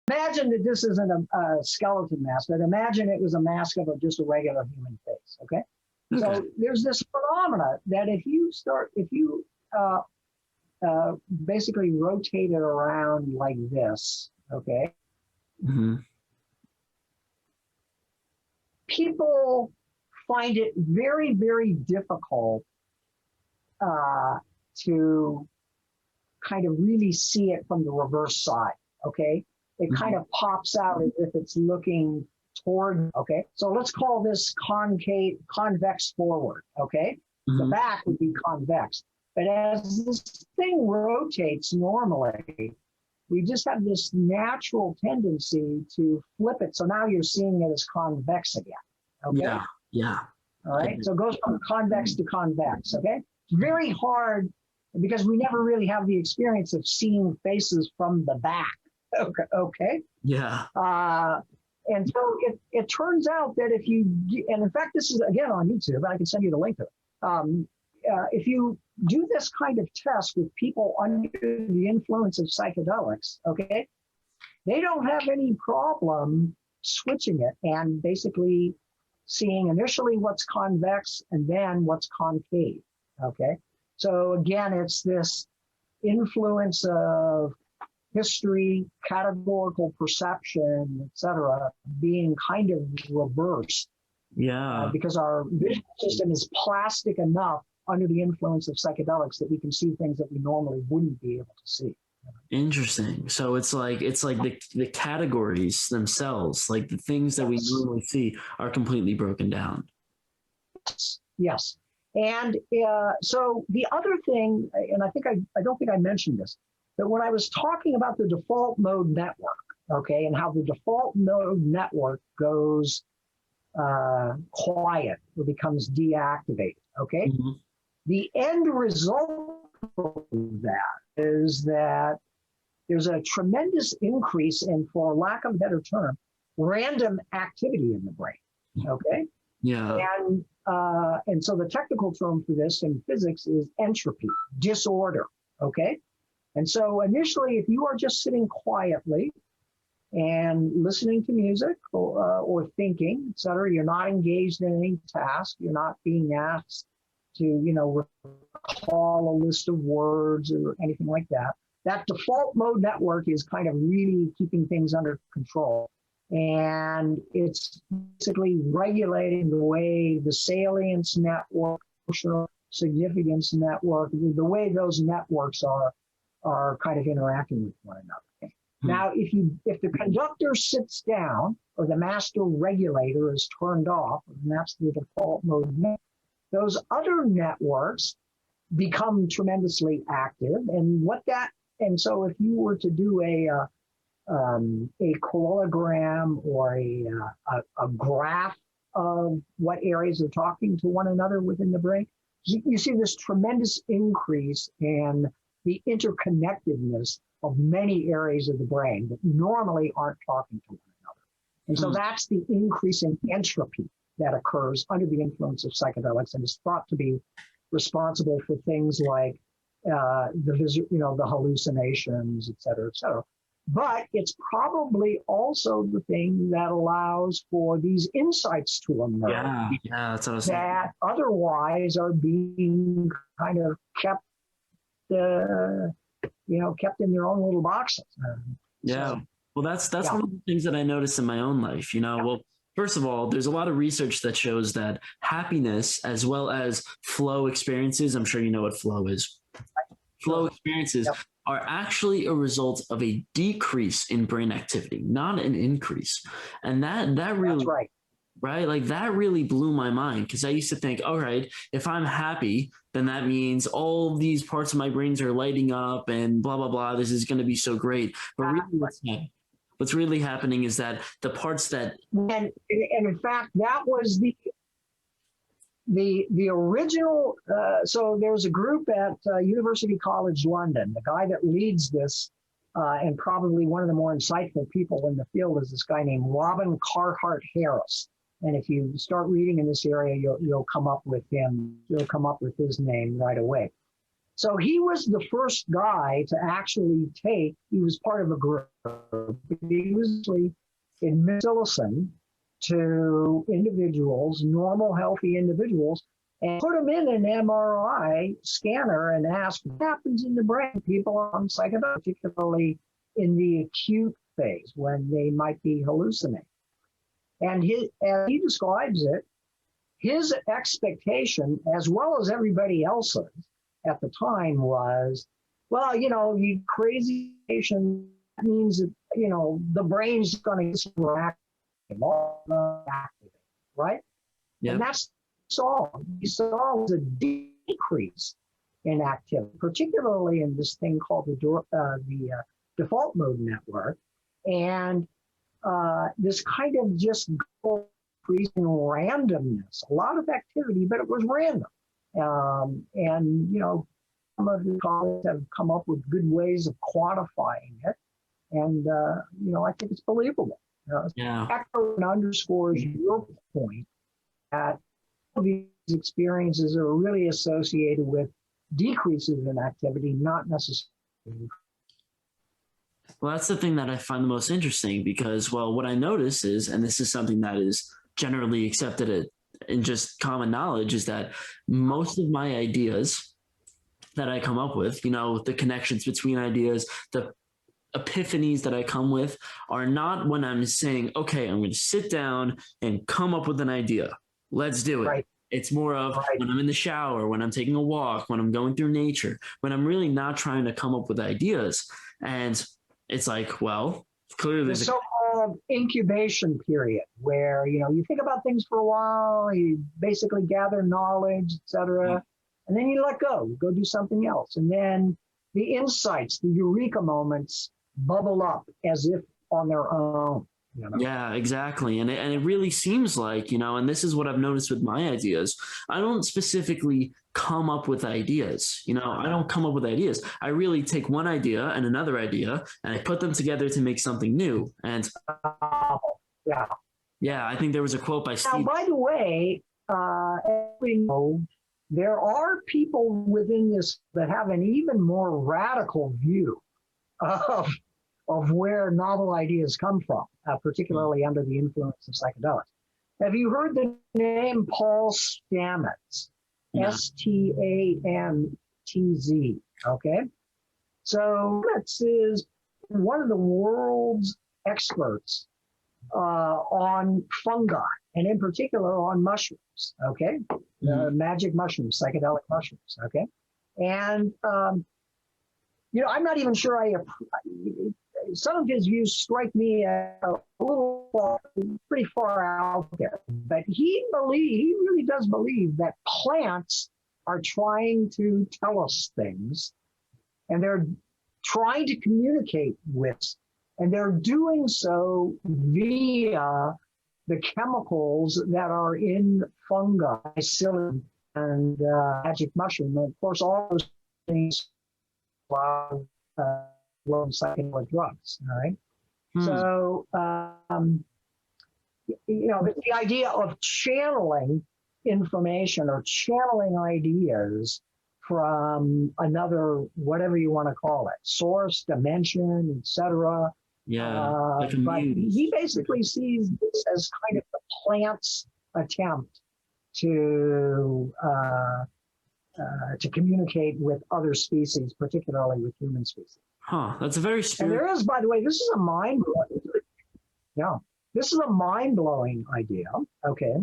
imagine that this isn't a skeleton mask, but imagine it was a mask of just a regular human face, okay? So there's this phenomena that if you basically rotate it around like this, okay? Mm-hmm. People find it very, very difficult to kind of really see it from the reverse side, okay? It kind of pops out as if it's looking toward, okay? So let's call this convex forward, okay? The back would be convex. But as this thing rotates normally, we just have this natural tendency to flip it. So now you're seeing it as convex again, okay? Yeah. All right, so it goes from convex to convex, okay? It's very hard because we never really have the experience of seeing faces from the back, okay? Yeah. And so it turns out that if you, and in fact, this is again on YouTube, I can send you the link to it. If you do this kind of test with people under the influence of psychedelics, okay, they don't have any problem switching it and basically seeing initially what's convex and then what's concave, okay? So again, it's this influence of history, categorical perception, etc., being kind of reversed. Yeah. Because our visual system is plastic enough under the influence of psychedelics that we can see things that we normally wouldn't be able to see. Interesting. So it's like the categories themselves, like the things that we normally see, are completely broken down. Yes. And so the other thing, and I don't think I mentioned this, but when I was talking about the default mode network, okay, and how the default mode network goes quiet or becomes deactivated, okay? The end result of that is that there's a tremendous increase in, for lack of a better term, random activity in the brain, okay? Yeah. And so the technical term for this in physics is entropy, disorder, okay? And so initially, if you are just sitting quietly and listening to music or thinking, et cetera, you're not engaged in any task, you're not being asked to, recall a list of words or anything like that. That default mode network is kind of really keeping things under control. And it's basically regulating the way the salience network, emotional significance network, the way those networks are kind of interacting with one another. Now, if the conductor sits down or the master regulator is turned off, and that's the default mode network, those other networks become tremendously active. And so if you were to do a parallelogram or a graph of what areas are talking to one another within the brain, you see this tremendous increase in the interconnectedness of many areas of the brain that normally aren't talking to one another. And so that's the increase in entropy that occurs under the influence of psychedelics and is thought to be responsible for things like the hallucinations, et cetera, but it's probably also the thing that allows for these insights to emerge. Yeah, that's what I was saying. That otherwise are being kind of kept in their own little boxes. Well, that's one of the things that I noticed in my own life. Well, first of all, there's a lot of research that shows that happiness as well as flow experiences, I'm sure you know what flow is. Flow experiences are actually a result of a decrease in brain activity, not an increase. And that really, that's right? Like that really blew my mind, because I used to think, all right, if I'm happy, then that means all these parts of my brains are lighting up and blah, blah, blah. This is going to be so great. But really what's really happening is that the parts that... And in fact, that was the original, so there's a group at University College London. The guy that leads this, and probably one of the more insightful people in the field, is this guy named Robin Carhart Harris. And if you start reading in this area, you'll come up with him. You'll come up with his name right away. So he was the first guy to actually he was part of a group. He was in psilocin to individuals, normal, healthy individuals, and put them in an MRI scanner and ask what happens in the brain. People on psychedelics, particularly in the acute phase when they might be hallucinating. And as he describes it, his expectation, as well as everybody else's at the time, was, well, you crazy patient, that means that, the brain's going to get activated, right? Yep. And that's all. We saw was a decrease in activity, particularly in this thing called the default mode network. And this kind of just increasing randomness, a lot of activity, but it was random. And some of the colleagues have come up with good ways of quantifying it. And, I think it's believable. Yeah. Echoes and underscores your point that these experiences are really associated with decreases in activity, not necessarily. Well, that's the thing that I find the most interesting because, well, what I notice is, and this is something that is generally accepted in just common knowledge, is that most of my ideas that I come up with, the connections between ideas, the epiphanies that I come with are not when I'm saying, okay, I'm going to sit down and come up with an idea. Let's do it. Right. It's more of when I'm in the shower, when I'm taking a walk, when I'm going through nature, when I'm really not trying to come up with ideas. And it's like, well, clearly there's a so-called incubation period where, you think about things for a while, you basically gather knowledge, etc. And then you let go, you go do something else. And then the insights, the eureka moments bubble up as if on their own. Yeah, exactly. And it really seems like, and this is what I've noticed with my ideas. I don't specifically come up with ideas. I don't come up with ideas. I really take one idea and another idea and I put them together to make something new. And yeah, I think there was a quote by Steve. Now, by the way, we know there are people within this that have an even more radical view of where novel ideas come from, particularly under the influence of psychedelics. Have you heard the name Paul Stamets? No. Stamtz, okay? So Stamets is one of the world's experts on fungi, and in particular on mushrooms, okay? Magic mushrooms, psychedelic mushrooms, okay? And, I'm not even sure some of his views strike me a little pretty far out there, but he really does believe that plants are trying to tell us things, and they're trying to communicate with us, and they're doing so via the chemicals that are in fungi, psyllium and magic mushroom, and of course all those things psychedelic drugs, all right? So, the idea of channeling information or channeling ideas from another, whatever you want to call it, source, dimension, etc. Yeah, but he basically sees this as kind of the plant's attempt to communicate with other species, particularly with human species. Huh, that's a very And there is, by the way, this is a mind-blowing idea, okay?